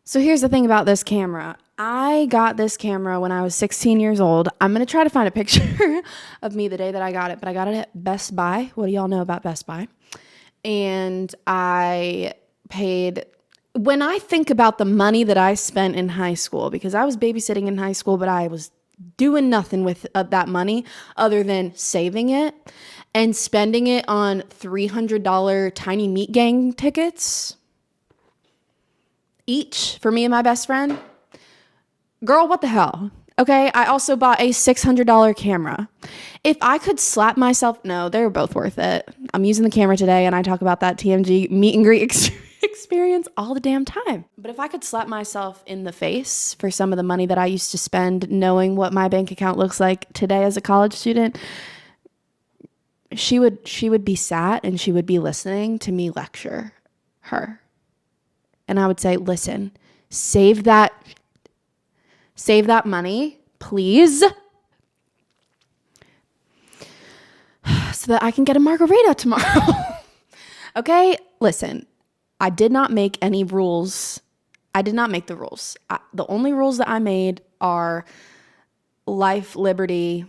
So here's the thing about this camera. I got this camera when I was 16 years old. I'm going to try to find a picture of me the day that I got it, but I got it at Best Buy. What do y'all know about Best Buy? And I paid, when I think about the money that I spent in high school, because I was babysitting in high school, but I was doing nothing with that money other than saving it and spending it on $300 Tiny Meat Gang tickets each for me and my best friend. Girl, what the hell? Okay, I also bought a $600 camera. If I could slap myself, no, they were both worth it. I'm using the camera today and I talk about that TMG meet and greet experience all the damn time. But if I could slap myself in the face for some of the money that I used to spend knowing what my bank account looks like today as a college student, she would be sat and she would be listening to me lecture her. And I would say, listen, save that money, please, so that I can get a margarita tomorrow. Okay? Listen, I did not make any rules. I did not make the rules. The only rules that I made are life, liberty,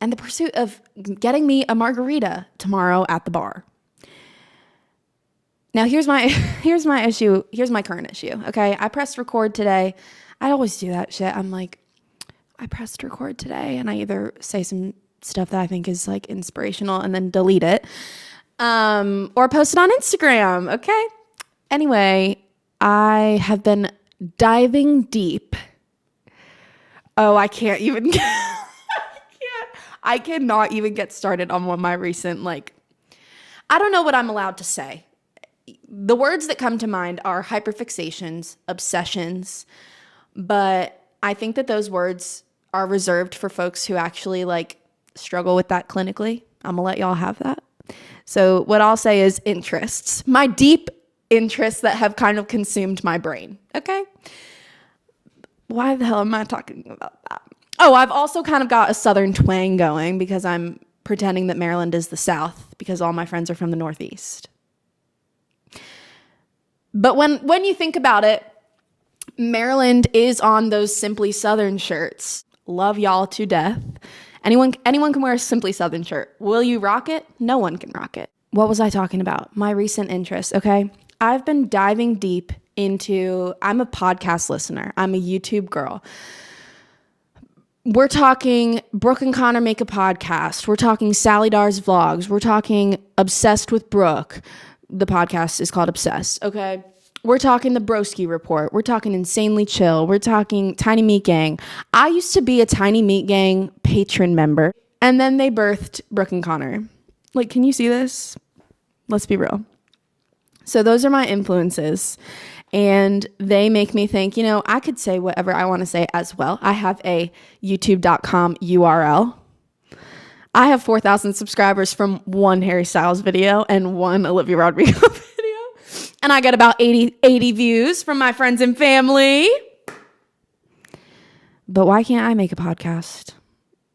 and the pursuit of getting me a margarita tomorrow at the bar. Now, here's my issue. Here's my current issue. Okay, I pressed record today. I always do that shit. I'm like, I pressed record today, and I either say some stuff that I think is like inspirational and then delete it, or post it on Instagram. Okay. Anyway, I have been diving deep. Oh, I can't even. I cannot even get started on one of my recent I don't know what I'm allowed to say. The words that come to mind are hyperfixations, obsessions, but I think that those words are reserved for folks who actually struggle with that clinically. I'm gonna let y'all have that. So what I'll say is interests, my deep interests that have kind of consumed my brain. Okay. Why the hell am I talking about that? Oh, I've also kind of got a Southern twang going because I'm pretending that Maryland is the South because all my friends are from the Northeast. But when you think about it, Maryland is on those Simply Southern shirts. Love y'all to death. Anyone can wear a Simply Southern shirt. Will you rock it? No one can rock it. What was I talking about? My recent interests, okay? I've been diving deep into, I'm a podcast listener. I'm a YouTube girl. We're talking Brooke and Connor make a podcast. We're talking Sally Dar's vlogs. We're talking Obsessed with Brooke. The podcast is called Obsessed, okay? We're talking the Broski Report. We're talking Insanely Chill. We're talking Tiny Meat Gang. I used to be a Tiny Meat Gang patron member, and then they birthed Brooke and Connor. Can you see this? Let's be real. So those are my influences, and they make me think, I could say whatever I want to say as well. I have a youtube.com URL. I have 4,000 subscribers from one Harry Styles video and one Olivia Rodrigo video. And I get about 80 views from my friends and family. But why can't I make a podcast?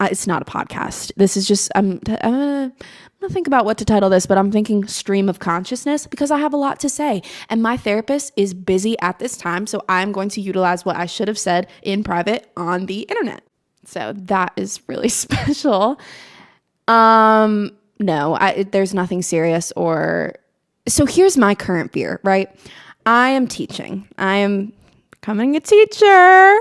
It's not a podcast. This is just, I'm going to think about what to title this, but I'm thinking stream of consciousness because I have a lot to say. And my therapist is busy at this time, so I'm going to utilize what I should have said in private on the internet. So that is really special. No, there's nothing serious so here's my current fear, right? I am teaching. I am becoming a teacher.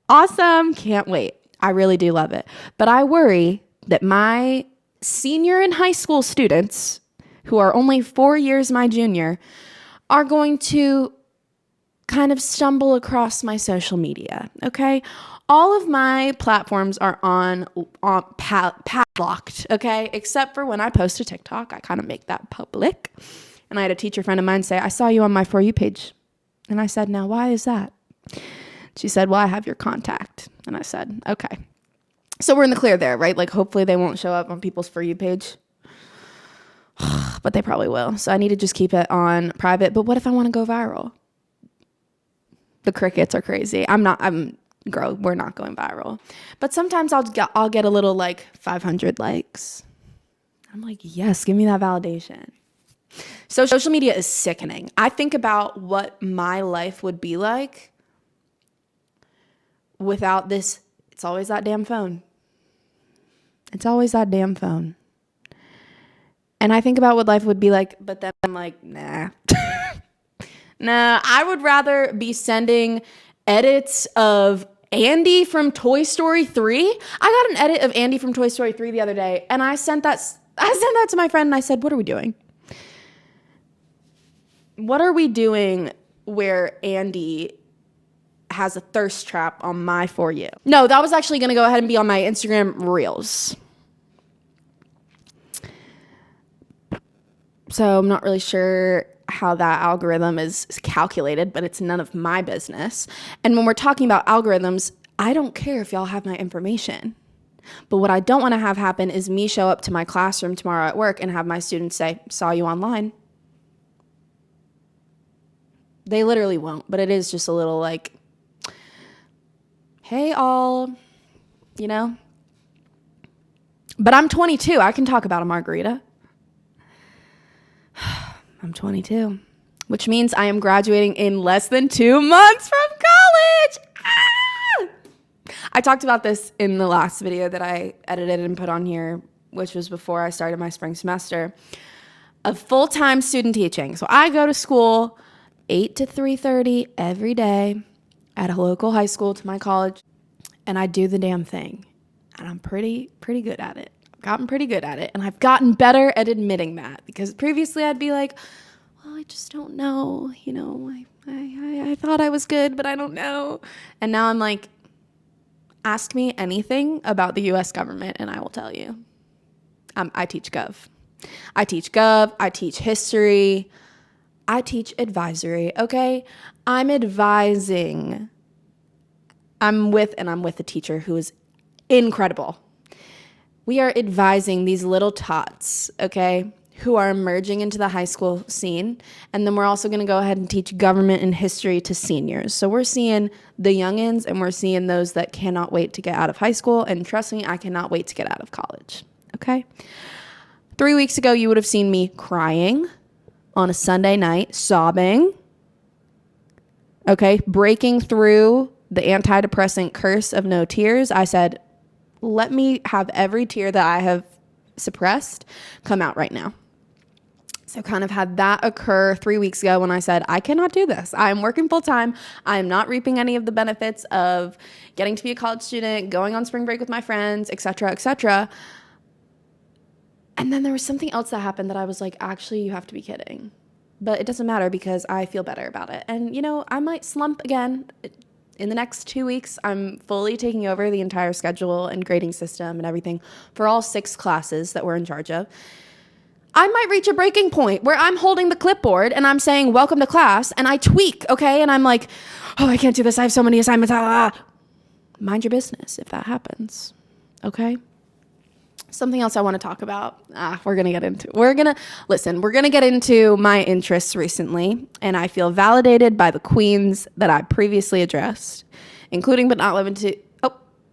Awesome. Can't wait. I really do love it. But I worry that my senior in high school students, who are only 4 years my junior, are going to kind of stumble across my social media, okay? All of my platforms are on padlocked, okay? Except for when I post a TikTok, I kind of make that public. And I had a teacher friend of mine say, I saw you on my For You page. And I said, now, why is that? She said, well, I have your contact. And I said, okay. So we're in the clear there, right? Hopefully they won't show up on people's For You page. But they probably will. So I need to just keep it on private. But what if I want to go viral? The crickets are crazy. Girl, we're not going viral. But sometimes I'll get a little 500 likes. I'm like, yes, give me that validation. So social media is sickening. I think about what my life would be like without this. It's always that damn phone. It's always that damn phone. And I think about what life would be like, but then I'm like, nah. Nah, I would rather be sending edits of Andy from Toy Story 3. I got an edit of Andy from Toy Story 3 the other day, and I sent that to my friend, and I said, what are we doing? What are we doing where Andy has a thirst trap on my For You? No, that was actually going to go ahead and be on my Instagram Reels. So I'm not really sure how that algorithm is calculated, but it's none of my business. And when we're talking about algorithms, I don't care if y'all have my information. But what I don't want to have happen is me show up to my classroom tomorrow at work and have my students say, saw you online. They literally won't, but it is just a little like, hey, all, you know. But I'm 22. I can talk about a margarita. I'm 22, which means I am graduating in less than 2 months from college. I talked about this in the last video that I edited and put on here, which was before I started my spring semester of full-time student teaching. So I go to school 8 to 3:30 every day at a local high school to my college, and I do the damn thing. And I'm pretty good at it. I've gotten pretty good at it, and I've gotten better at admitting that, because previously I'd be like, well, I just don't know, you know, I thought I was good, but I don't know. And now I'm like, ask me anything about the U.S. government and I will tell you. I teach Gov. I teach history. I teach advisory, okay? I'm advising. I'm with a teacher who is incredible. We are advising these little tots, okay, who are emerging into the high school scene. And then we're also going to go ahead and teach government and history to seniors. So we're seeing the youngins and we're seeing those that cannot wait to get out of high school. And trust me, I cannot wait to get out of college, okay? 3 weeks ago, you would have seen me crying on a Sunday night, sobbing, okay, breaking through the antidepressant curse of no tears. I said, let me have every tear that I have suppressed come out right now. So kind of had that occur 3 weeks ago when I said, I cannot do this. I'm working full time. I am not reaping any of the benefits of getting to be a college student, going on spring break with my friends, et cetera, et cetera. And then there was something else that happened that I was like, actually, you have to be kidding. But it doesn't matter because I feel better about it. And, you know, I might slump again. In the next 2 weeks, I'm fully taking over the entire schedule and grading system and everything for all 6 classes that we're in charge of. I might reach a breaking point where I'm holding the clipboard and I'm saying, welcome to class, and I tweak, okay? And I'm like, oh, I can't do this. I have so many assignments. Mind your business if that happens, okay? Something else I want to talk about. We're going to get into my interests recently, and I feel validated by the queens that I previously addressed, including but not limited to,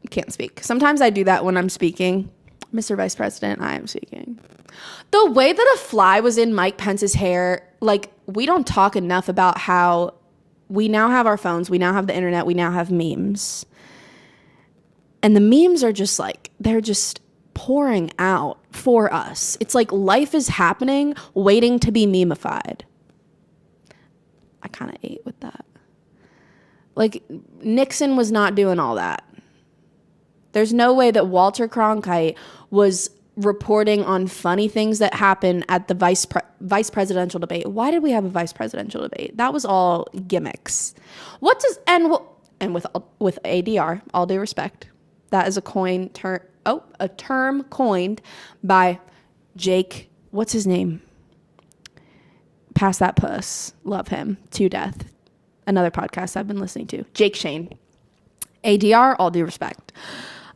can't speak. Sometimes I do that when I'm speaking. Mr. Vice President, I am speaking. The way that a fly was in Mike Pence's hair, like, we don't talk enough about how we now have our phones, we now have the internet, we now have memes. And the memes are just like, they're just pouring out for us. It's like life is happening, waiting to be memeified. I kind of ate with that. Like, Nixon was not doing all that. There's no way that Walter Cronkite was reporting on funny things that happened at the vice presidential debate. Why did we have a vice presidential debate? That was all gimmicks. And with ADR, all due respect, that is a term coined by Jake, what's his name? Pass that puss. Love him to death. Another podcast I've been listening to. Jake Shane. ADR, all due respect.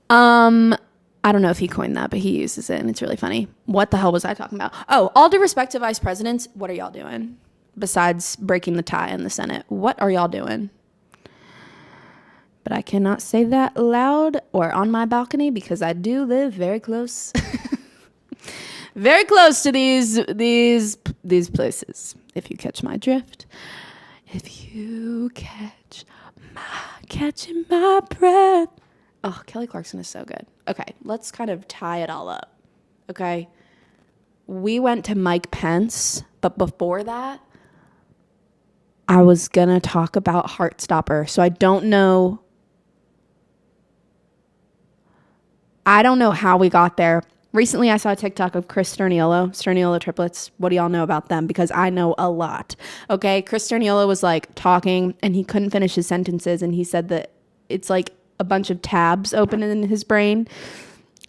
I don't know if he coined that, but he uses it and it's really funny. What the hell was I talking about? Oh, all due respect to vice presidents. What are y'all doing? Besides breaking the tie in the Senate, what are y'all doing? But I cannot say that loud or on my balcony because I do live very close, very close to these places. If you catch my drift. If you catching my breath. Oh, Kelly Clarkson is so good. Okay, let's kind of tie it all up. Okay. We went to Mike Pence, but before that, I was going to talk about Heartstopper. So I don't know how we got there. Recently, I saw a TikTok of Chris Sturniolo triplets. What do y'all know about them? Because I know a lot. Okay, Chris Sturniolo was like talking and he couldn't finish his sentences. And he said that it's like a bunch of tabs open in his brain.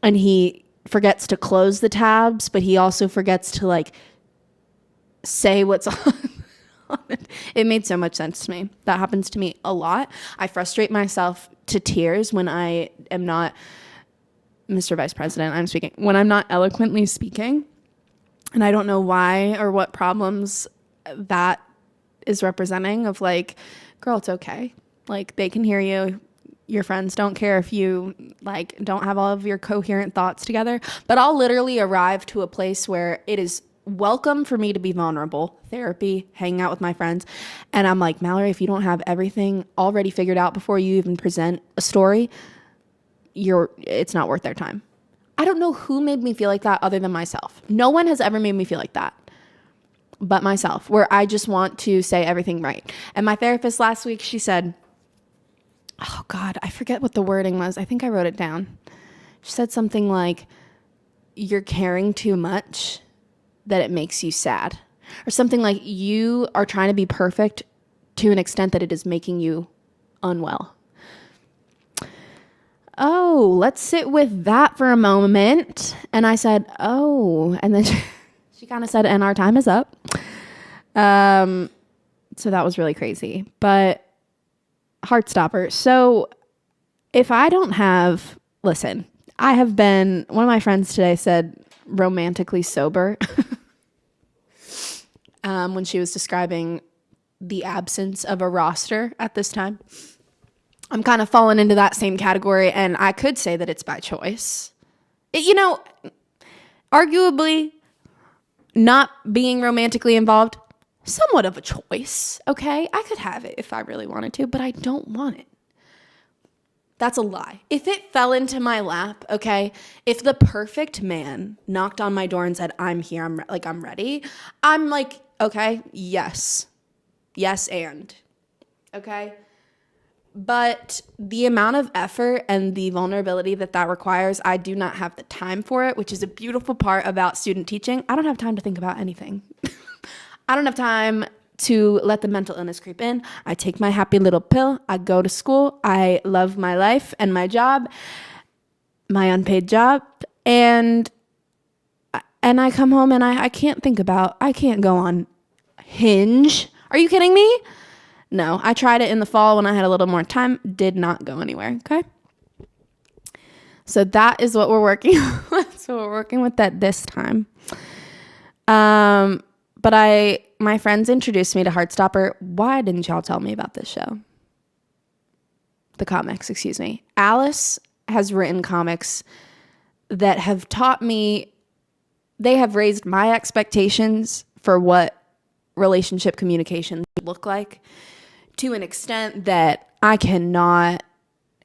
And he forgets to close the tabs, but he also forgets to like say what's on it. It made so much sense to me. That happens to me a lot. I frustrate myself to tears when I am not... Mr. Vice President, I'm speaking. When I'm not eloquently speaking, and I don't know why or what problems that is representing of like, girl, it's okay. Like, they can hear you. Your friends don't care if you like don't have all of your coherent thoughts together. But I'll literally arrive to a place where it is welcome for me to be vulnerable. Therapy, hanging out with my friends. And I'm like, Mallory, if you don't have everything already figured out before you even present a story, it's not worth their time. I don't know who made me feel like that other than myself. No one has ever made me feel like that but myself, where I just want to say everything right. And my therapist last week, she said, oh God, I forget what the wording was. I think I wrote it down. She said something like, you're caring too much that it makes you sad. Or something like, you are trying to be perfect to an extent that it is making you unwell. Oh, let's sit with that for a moment. And I said, oh, and then she kind of said, and our time is up. So that was really crazy, but Heartstopper. So if I don't have, listen, I have been, one of my friends today said romantically sober when she was describing the absence of a roster at this time. I'm kind of falling into that same category, and I could say that it's by choice. Arguably, not being romantically involved, somewhat of a choice, okay? I could have it if I really wanted to, but I don't want it. That's a lie. If it fell into my lap, okay, if the perfect man knocked on my door and said, I'm here, I'm ready, I'm like, okay, yes, and, okay? But the amount of effort and the vulnerability that requires, I do not have the time for it, which is a beautiful part about student teaching. I don't have time to think about anything. I don't have time to let the mental illness creep in. I take my happy little pill. I go to school. I love my life and my job, my unpaid job. And I come home and I can't I can't go on Hinge. Are you kidding me? No, I tried it in the fall when I had a little more time. Did not go anywhere, okay? So that is what we're working with. So we're working with that this time. But my friends introduced me to Heartstopper. Why didn't y'all tell me about this show? The comics, excuse me. Alice has written comics that have taught me, they have raised my expectations for what relationship communication look like to an extent that I cannot,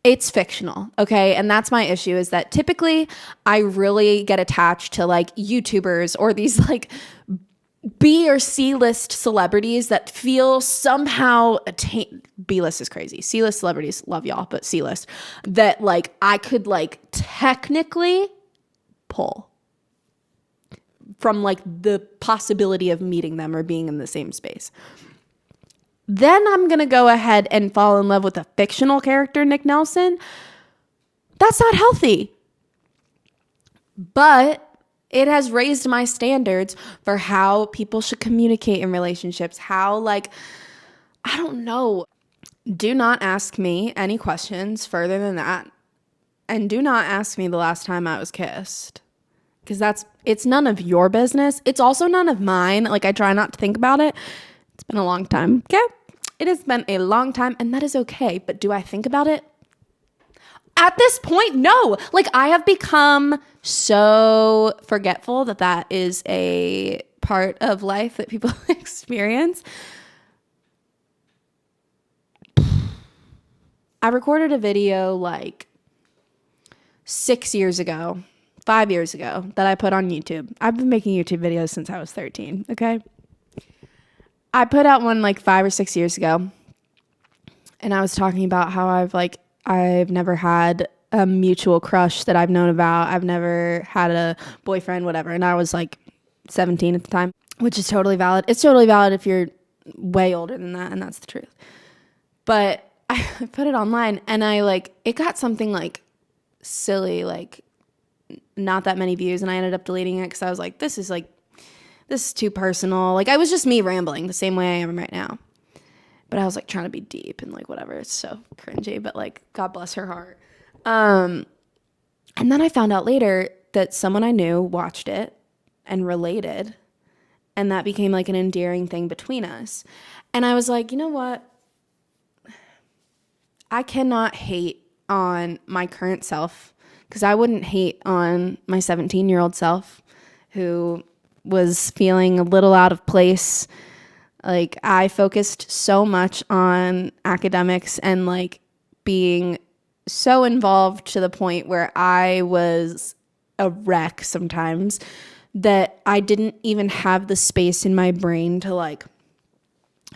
it's fictional, okay? And that's my issue, is that typically I really get attached to like YouTubers or these like B or C list celebrities that feel somehow B-list is crazy. C-list celebrities, love y'all, but C-list, that like I could like technically pull from like the possibility of meeting them or being in the same space. Then I'm going to go ahead and fall in love with a fictional character, Nick Nelson. That's not healthy. But it has raised my standards for how people should communicate in relationships. How, like, I don't know. Do not ask me any questions further than that. And do not ask me the last time I was kissed. Because it's none of your business. It's also none of mine. Like, I try not to think about it. It's been a long time, okay? It has been a long time, and that is okay. But do I think about it? At this point, no. Like, I have become so forgetful that that is a part of life that people experience. I recorded a video like 6 years ago, 5 years ago, that I put on YouTube. I've been making YouTube videos since I was 13, okay? I put out one like 5 or 6 years ago, and I was talking about how I've never had a mutual crush that I've known about. I've never had a boyfriend, whatever. And I was like 17 at the time, which is totally valid. It's totally valid if you're way older than that, and that's the truth. But I put it online, and it got something like silly, like not that many views, and I ended up deleting it because I was like, this is too personal. Like, I was just me rambling the same way I am right now. But I was like trying to be deep and like whatever. It's so cringy, but like God bless her heart. And then I found out later that someone I knew watched it and related, and that became like an endearing thing between us. And I was like, you know what? I cannot hate on my current self, because I wouldn't hate on my 17-year-old self who was feeling a little out of place. Like, I focused so much on academics and like being so involved to the point where I was a wreck sometimes, that I didn't even have the space in my brain to like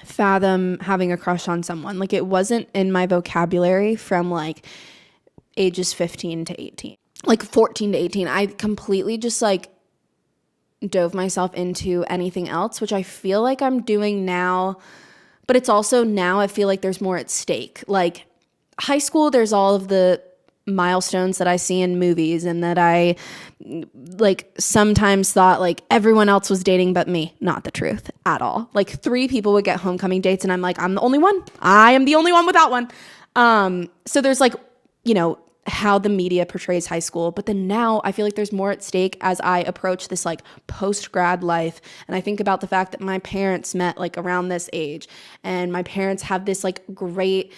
fathom having a crush on someone. Like, it wasn't in my vocabulary from like ages 15 to 18, like 14 to 18. I completely just like dove myself into anything else, which I feel like I'm doing now, but it's also now I feel like there's more at stake. Like, high school, there's all of the milestones that I see in movies, and that I like sometimes thought like everyone else was dating but me. Not the truth at all. Like, 3 people would get homecoming dates, and I'm like, I'm the only one. I am the only one without one. So there's like, you know, how the media portrays high school. But then now I feel like there's more at stake as I approach this like post-grad life. And I think about the fact that my parents met like around this age, and my parents have this like great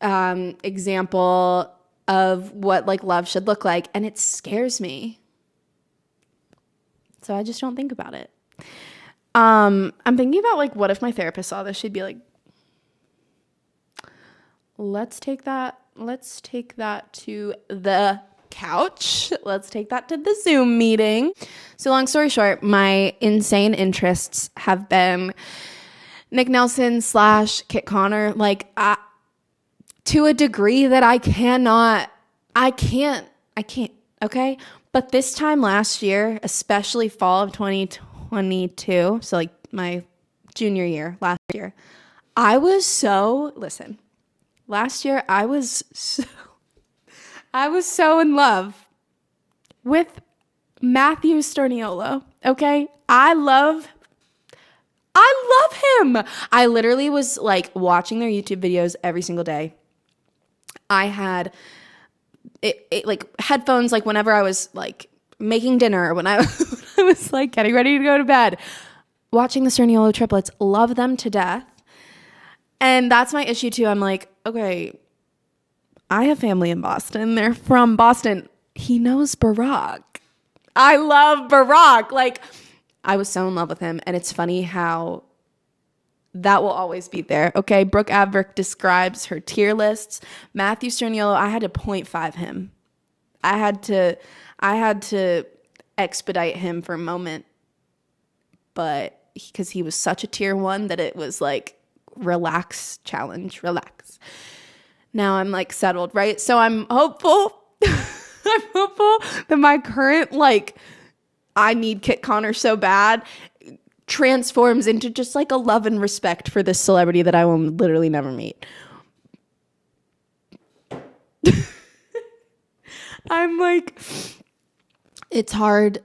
example of what like love should look like. And it scares me. So I just don't think about it. I'm thinking about like, what if my therapist saw this? She'd be like, let's take that to the couch. Let's take that to the Zoom meeting. So long story short, my insane interests have been Nick Nelson / Kit Connor. Like, to a degree that I can't, okay? But this time last year, especially fall of 2022, so like my junior year, last year, last year I was so in love with Matthew Sturniolo, okay? I love him. I literally was like watching their YouTube videos every single day. I had it like headphones, like whenever I was like making dinner, when I was like getting ready to go to bed, watching the Sturniolo triplets. Love them to death. And that's my issue too. I'm like, okay, I have family in Boston. They're from Boston. He knows Barack. I love Barack. Like, I was so in love with him. And it's funny how that will always be there. Okay, Brooke Averick describes her tier lists. Matthew Sturniolo, I had to 0.5 him. I had to expedite him for a moment. But because he was such a tier 1 that it was like, relax, challenge, relax. Now I'm like settled, right? So I'm hopeful. I'm hopeful that my current like, I need Kit Connor so bad, transforms into just like a love and respect for this celebrity that I will literally never meet. I'm like, it's hard.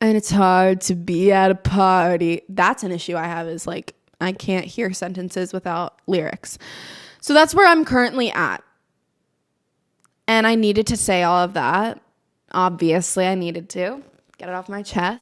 And it's hard to be at a party. That's an issue I have, is like, I can't hear sentences without lyrics. So that's where I'm currently at. And I needed to say all of that. Obviously, I needed to get it off my chest.